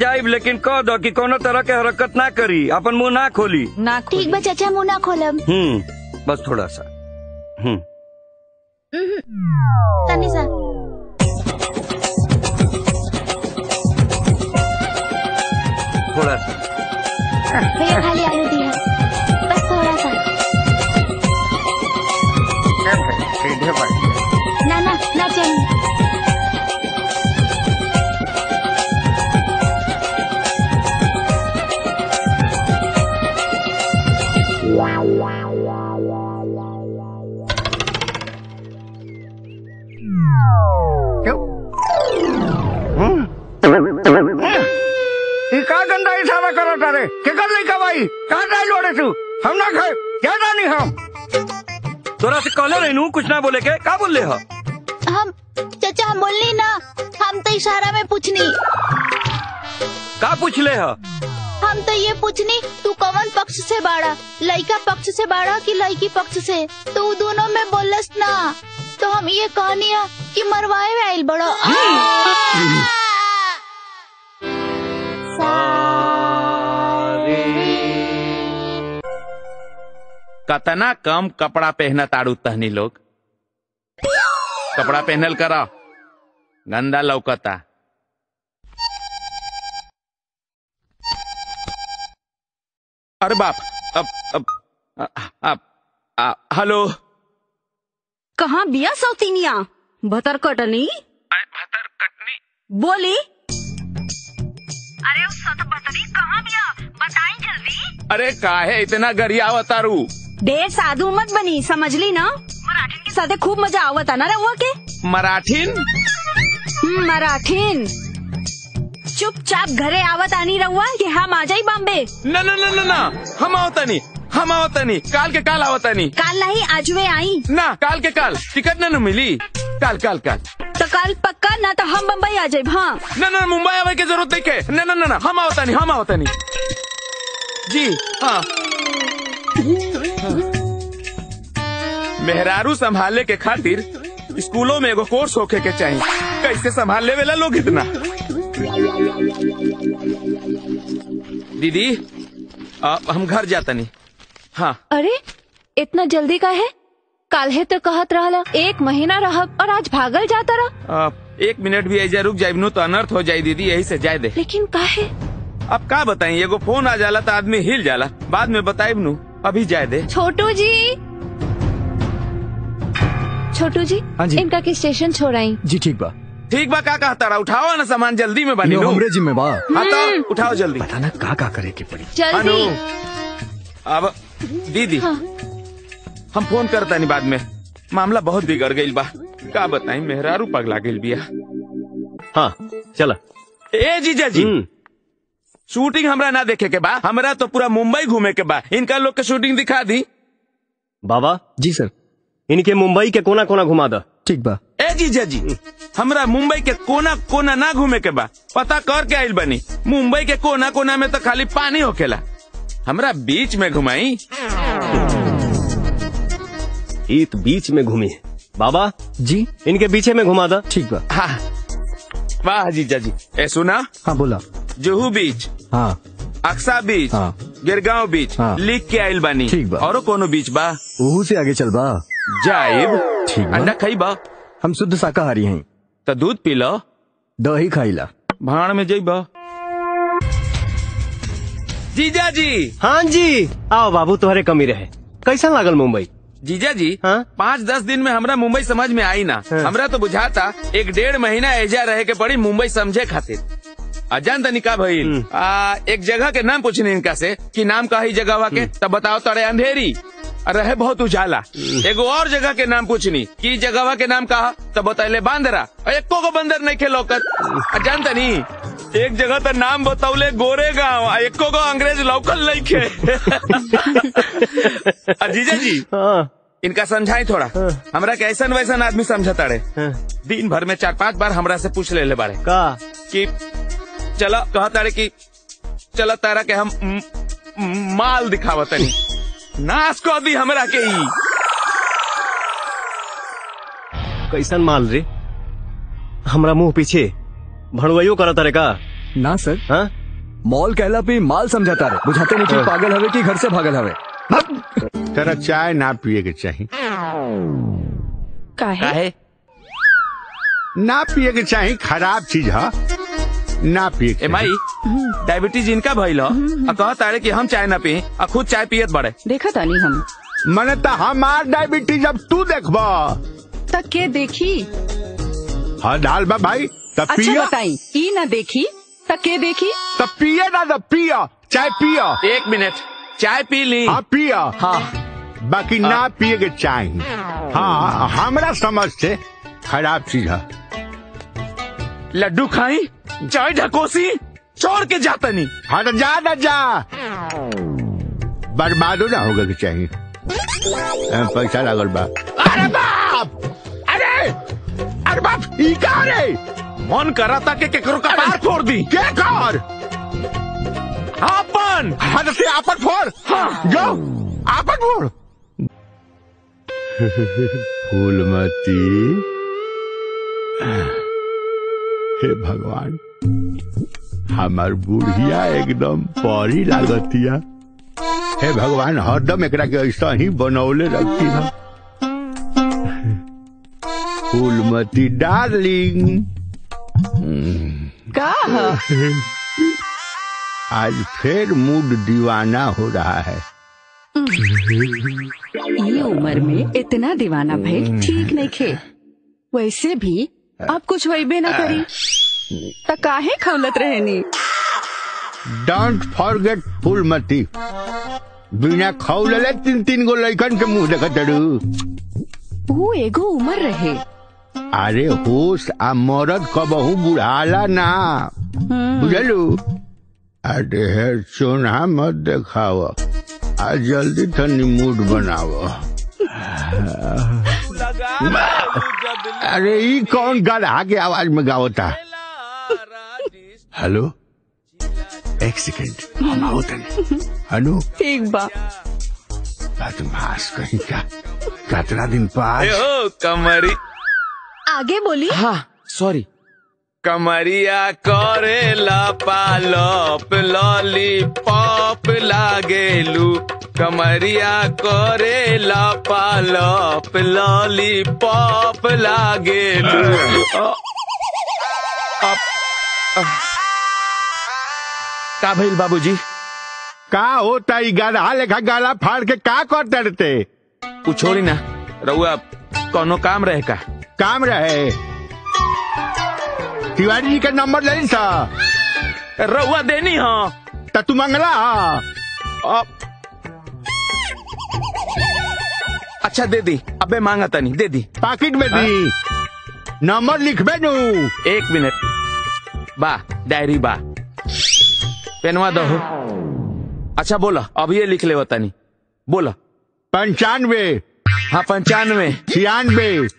जाइब, लेकिन कह दो कि कोनो तरह के हरकत ना करी, अपन मुंह ना खोली। ना ठीक बा चाचा, मुंह ना खोलब। बस थोड़ा सा। तनी सा। थोड़ा सा भैया खाली आलू दिया, बस थोड़ा सा। ना ना ना चाहिए। का गंदा इशारा करो तारे के कर नहीं कमाई कहाँ जाए लोड़े तू हम ना खाए क्या नहीं हम तोरा से कहले रहनू कुछ ना बोले के का बोल ले हो हम चाचा हम बोलनी ना, हम तो इशारा में पूछनी। का पूछ ले हो? हम तो ये पूछनी तू कौन पक्ष से बाड़ा, लड़का पक्ष से बाड़ा कि लड़की पक्ष से? तू दोनों में बोलस ना, तो हम ये कहनी है कि मरवाए में आइल बड़ो। कतना कम कपड़ा पहना ताड़ू तहनी लोग, कपड़ा पहनल करा, गंदा लौकता। अरे बाप, हेलो, कहाँ बिया सौतीनिया? भतर कटनी बोली। अरे उस भतरी कहाँ बिया, बताई जल्दी। अरे काहे इतना गरिया अवतारू? ढेर साधु मत बनी, समझ ली ना। मराठीन के साथे खूब मजा आवता ना रहुआ के। मराठीन? मराठीन चुपचाप घरे आवत आनी रहुआ कि हम आ जाई बॉम्बे। ना ना ना ना ना, हम आवतनी, काल के काल आवतनी। काल नहीं आज वे आई ना, काल के काल टिकट न मिली। काल तो काल पक्का ना, तो हम बम्बई आ जाए। हाँ ना मुंबई आवे की जरूरत नहीं है। ना हम आवतनी जी। हाँ मेहरारू संभाले के खातिर स्कूलों में एगो कोर्स होके के चाहिए, कैसे संभाल ले वेला लोग इतना। दीदी हम घर जाता नहीं। हाँ अरे इतना जल्दी का है? काल है तो कहत रहला 1 महीना रहब और आज भागल जाता रहा। 1 मिनट भी ऐजा रुक जाइब नु तो अनर्थ हो जाये दीदी, यही से जाए दे। लेकिन काहे? अब का बताई, एगो फोन आ जाला तो आदमी हिल जाला, बाद में बताइब नु, अभी जाए दे। छोटू जी हाँ जी। इनका के स्टेशन छोड़ाई। जी ठीक बा का कहता रहा, उठाओ ना सामान जल्दी में बनी। हमरे जिम्मे बा। हाँ तो उठाओ जल्दी। पता ना का करे के पड़ी जल्दी। अब दीदी हाँ। हम फोन करता नहीं बाद में, मामला बहुत बिगड़ गई बा। का बताई, मेहरारू पगला गई बिया। हाँ चला। ए जीजा जी, शूटिंग हमरा ना देखे के बा, हमरा तो पूरा मुंबई घूमे के बा। इनका लोग के शूटिंग दिखा दी। बाबा जी सर, इनके मुंबई के कोना कोना घुमा दा। ठीक बा। ए जीजा जी, हमरा मुंबई के कोना कोना ना घूमे के बा, पता कर के आइल बनी। मुंबई के कोना कोना में तो खाली पानी होकेला, हमरा बीच में घुमाई। ईत बीच में घूमी है बाबा जी, इनके पीछे में घुमा दा। ठीक बा। हाँ वाह जीजा जी। ए सुना, हाँ बोला। जुहू बीच, हाँ अक्सा बीच, हाँ। गिरगांव बीच, हाँ। लिख के आइल बानी। ठीक बा। और कोनो बीच बा? ओहू से आगे चल बा। जाइब। ठीक बा। अंडा खाई बा? हम शुद्ध शाकाहारी हैं। तो दूध पी लो। दही खाईला। भाड़ में जाइबा। जीजा जी। हाँ जी, आओ बाबू, तुम्हारे कमी रहे। कैसा लागल मुंबई? जीजा जी, हाँ? 5-10 दिन में हमरा मुंबई समझ में आई ना। हाँ। हमरा तो बुझाता 1-1.5 महीना एजा रहे के पड़ी मुंबई समझे खातिर। अजान तनी का भइल, एक जगह के नाम पूछने इनका से कि नाम का ही जगह के, तब बताओ तड़े अंधेरी रहे बहुत उजाला। एगो और जगह के नाम पूछनी कि जगह के नाम कहा, तब बतैले बांदरा, एको को बंदर नहीं खे लौकत। अजान तनी एक जगह तो नाम बतौले गोरे गाँव, एको को अंग्रेज लौकल नहीं खे। जीजा जी, इनका समझाई थोड़ा। हमरा के ऐसा वैसा आदमी समझता रहे। दिन भर में 4-5 बार हमरा से पूछ ले बारे का कि चला कहता रहे कि चला तारा के हम माल दिखावत नहीं। नाश को दी हमरा के ही। कैसन माल रे? हमरा मुंह पीछे भड़वइयो करत रे का? ना सर, हाँ? मॉल कहला पे माल समझाता रहे, बुझाते नहीं कि पागल हवे कि घर से भागल हवे। तेरा चाय ना पिए के चाहिए। काहे? ना पिए के चाहिए, खराब चीज है, ना पिए के। ए माई, डायबिटीज इनका भइल ह, आ कहत तारे कि हम चाय ना पिए, आ खुद चाय पियत बड़े। देखा तानी हम मने तो हमार डायबिटीज अब तू देखबा तक के देखी। हाँ डाल बा भाई, तब अच्छा पिया, बताई, ई ना देखी तक के देखी। तब पिए ना, तब पिया, चाय पिया। 1 मिनट, चाय पी ली। हाँ पिया, हाँ बाकी ना पिए के चाहिए। हाँ हमरा समझ से खराब चीज है। लड्डू खाई, चाय ढकोसी, छोड़ के जाता नहीं। हाँ तो जा ना जा, बर्बादो ना होगा के चाहिए। पैसा लागल बा। अरे बाप, अरे बाप, ई का रे? मन करा था कि केकरो का पार फोड़ दी। के कर? आपन। हाँ तो आपन फोड़। हाँ जो आपन फोड़। फूलमती, हे भगवान, हमार बुढ़िया एकदम परी लागतिया। हे भगवान, हरदम एकरा के ऐसा ही बनौले रखती है। फूलमती डार्लिंग, का आज फिर मूड दीवाना हो रहा है। ये उम्र में इतना दीवाना भाई ठीक नहीं खे। वैसे भी अब कुछ वही ना करी तो काहे खौलत रहेनी। डोंट फॉरगेट फूलमती, बिना खौलले 3-3 गो लइकन के मुंह देखत डरू। वो एगो उम्र रहे। अरे होश आ मरद कबहू बुढ़ाला ना, बुझलू। अरे हे चोना मत देखाव, आज जल्दी तनी मूड बनाव। अरे ई कौन गधा के आवाज में गावता? हेलो, 1 सेकंड, हम आओ तनी। हेलो, ठीक बा। बदमाश कहीं का, कितना दिन पास। कमरी आगे बोली। हाँ सॉरी। कमरिया करेला पालप लॉलीपॉप लागेलू। कमरिया करेला पालप लॉलीपॉप लागेलू। का भइल बाबूजी? का होता ई गधा लेखा गाला फाड़ के का करते रहते? तू छोड़ी ना, रउआ कोनो काम रहे का? काम रहे, तिवारी जी का नंबर ले सा। रउआ देनी हाँ तो तू मंगला हाँ। अच्छा दे दी, अबे मांगा तनी, दे दी। पाकिट में दी, नंबर लिखबे नू। 1 मिनट, बा डायरी बा, पेनवा दो। अच्छा बोला, अब ये लिख ले तनी, बोला। 95, हाँ 95, 96,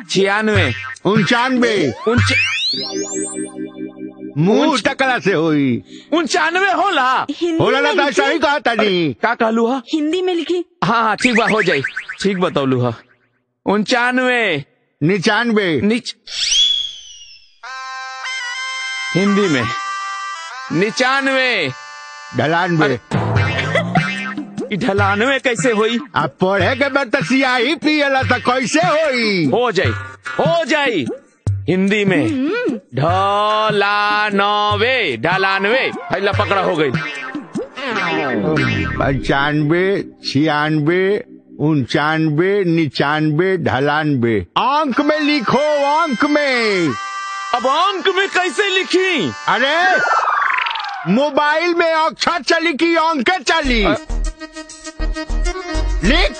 96, 99, मुंह टकला से हुई 99 होला। होला ना तो सही कहा तनी। का कहलू हा? हिंदी में लिखी। हाँ हाँ ठीक बा, हो जाई, ठीक बतौलू हा। 99, 99, नीच हिंदी में 99, 99। ढलानवे कैसे होई? अब पढ़े के बाद तो सियाही पियला तो कैसे होई? हो जाई, हो जाई। हिंदी में ढलानवे, ढलानवे, पहला पकड़ा हो गई। 95, 96, 99, 99, 99। अंक में लिखो, अंक में। अब अंक में कैसे लिखी? अरे मोबाइल में अक्षर चली की अंक चली? लिख।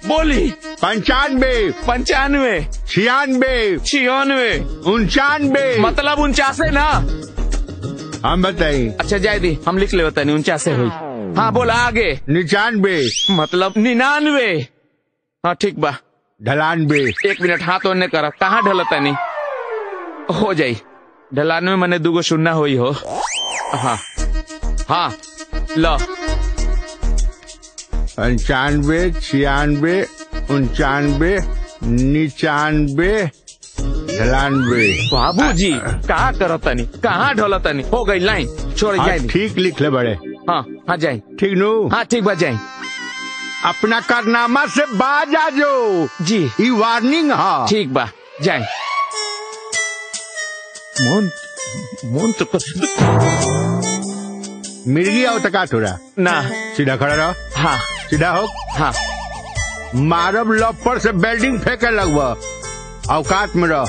बोली। 95, 95, 96, 96, 99। मतलब 49 ना? हम बताइए। अच्छा जाए दी, हम लिख ले बतानी 49 हुई। हाँ बोला आगे। 99, मतलब 99। हाँ ठीक बा। 98। 1 मिनट हाथ ओने करा, कहाँ ढलता नहीं? हो जाई। 99 मने 2 शून्य हुई हो। हाँ हाँ लो। 95, 96, 99, 99, ढलान बे। बाबूजी कहाँ करो तनी, कहाँ ढोलो तनी, हो गई लाइन, छोड़ जाए। ठीक लिख ले बड़े। हाँ हाँ जाए। ठीक नु। हाँ ठीक बात जाए। अपना कारनामा से बाज आ जो जी। ये वार्निंग है। ठीक बा जाए। मोन तो मिर्गी आओ तका थोड़ा ना। सीधा खड़ा रहो। हाँ सीधा हो। हाँ मारब लपर से बेल्डिंग फेंके लगवा, औकात में रह।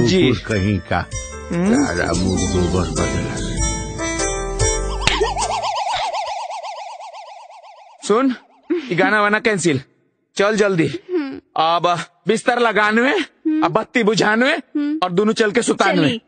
जी कहीं का सारा मुंह गोबर बदला। सुन ये गाना वाना कैंसिल, चल जल्दी। अब बिस्तर लगाने, अब बत्ती बुझाने और दोनों चल के सुताने।